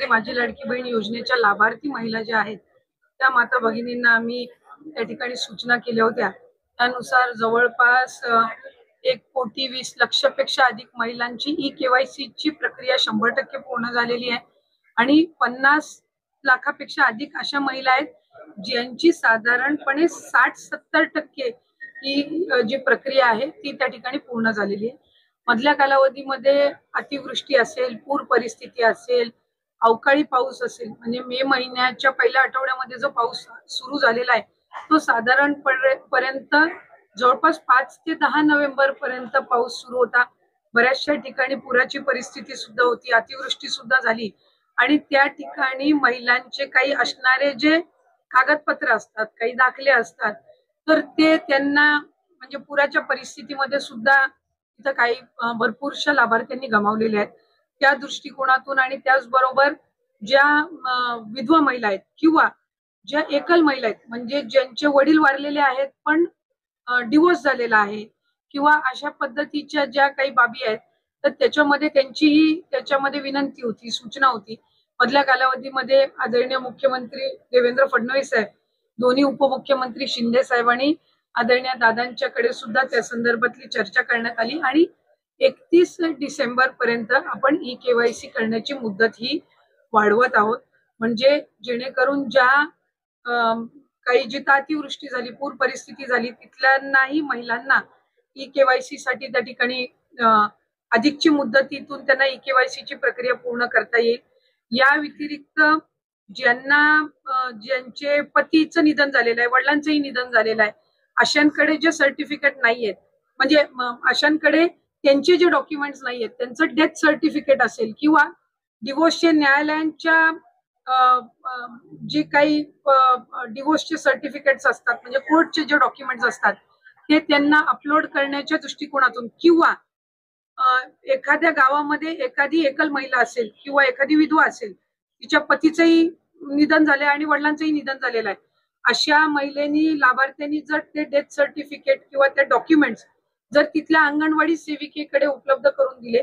माझी लाडकी बहीण योजनेच्या लाभार्थी महिला ज्या आहेत त्या माता भगिनींना आम्ही त्या ठिकाणी सूचना केल्या होत्या। त्यानुसार जवळपास 1,20,00,000 अधिक महिलांची ई-केवायसी ची प्रक्रिया 100% पूर्ण झालेली आहे आणि 50 लाखापेक्षा अधिक अशा महिला आहेत ज्यांची साधारणपणे 60-70% ही जी प्रक्रिया आहे ती त्या ठिकाणी पूर्ण झालेली आहे। मधल्या कालावधीमध्ये अतिवृष्टी असेल, पूर परिस्थिती असेल, अवकाळी पाऊस असेल, म्हणजे मे महिन्याच्या पहिल्या आठवड्यामध्ये जो पाऊस सुरू झालेला आहे तो साधारणपर्यंत जवळपास 5 ते 10 नोव्हेंबर पर्यंत पाऊस सुरू होता। बऱ्याचशा ठिकाणी पुराची परिस्थिती सुद्धा होती, अतिवृष्टी सुद्धा झाली आणि त्या ठिकाणी महिलांचे काही असणारे जे कागदपत्र असतात, काही दाखले असतात, तर ते त्यांना म्हणजे पुराच्या परिस्थितीमध्ये सुद्धा इथं काही भरपूरशा लाभार्थ्यांनी गमावलेले आहेत। त्या दृष्टिकोनातून आणि त्याचबरोबर ज्या विधवा महिला आहेत किंवा ज्या एकल महिला आहेत, म्हणजे ज्यांचे वडील वारलेले आहेत पण डिवोर्स झालेला आहे किंवा अशा पद्धतीच्या ज्या काही बाबी आहेत, तर त्याच्यामध्ये विनंती होती, सूचना होती। मधल्या कालावधीमध्ये आदरणीय मुख्यमंत्री देवेंद्र फडणवीस साहेब, दोन्ही उपमुख्यमंत्री शिंदे साहेब आणि आदरणीय दादांच्याकडे सुद्धा त्या संदर्भातली चर्चा करण्यात आली आणि 31 डिसेंबर पर्यंत आपण ई-केवायसी करण्याची मुदत ही वाढवत आहोत, म्हणजे जेणेकरून ज्या काही जिथं अतिवृष्टी झाली, पूर परिस्थिती झाली, तिथल्याही महिलांना ई-केवायसी साठी त्या ठिकाणी अधिकची मुदतीतून त्यांना ई-केवायसी ची प्रक्रिया पूर्ण करता येईल। या व्यतिरिक्त ज्यांचे पतीचं निधन झालेलं आहे, वडिलांचंही निधन झालेलं आहे, अशांकडे जे सर्टिफिकेट नाहीयेत, म्हणजे अशांकडे त्यांचे जे डॉक्युमेंट्स नाहीयेत, त्यांचं डेथ सर्टिफिकेट असेल किंवा डिवोर्सचे न्यायालयांच्या जे काही डिवोर्सचे सर्टिफिकेट्स असतात, म्हणजे कोर्टचे जे डॉक्युमेंट्स असतात, ते त्यांना अपलोड करण्याच्या दृष्टिकोनातून किंवा एखाद्या गावामध्ये एखादी एकल महिला असेल किंवा एखादी विधवा असेल, तिच्या पतीचंही निधन झालंय आणि वडिलांचंही निधन झालेलं आहे, अशा महिलेनी लाभार्थ्यांनी जर ते डेथ सर्टिफिकेट किंवा ते डॉक्युमेंट्स जर तिथल्या अंगणवाडी सेविकेकडे उपलब्ध करून दिले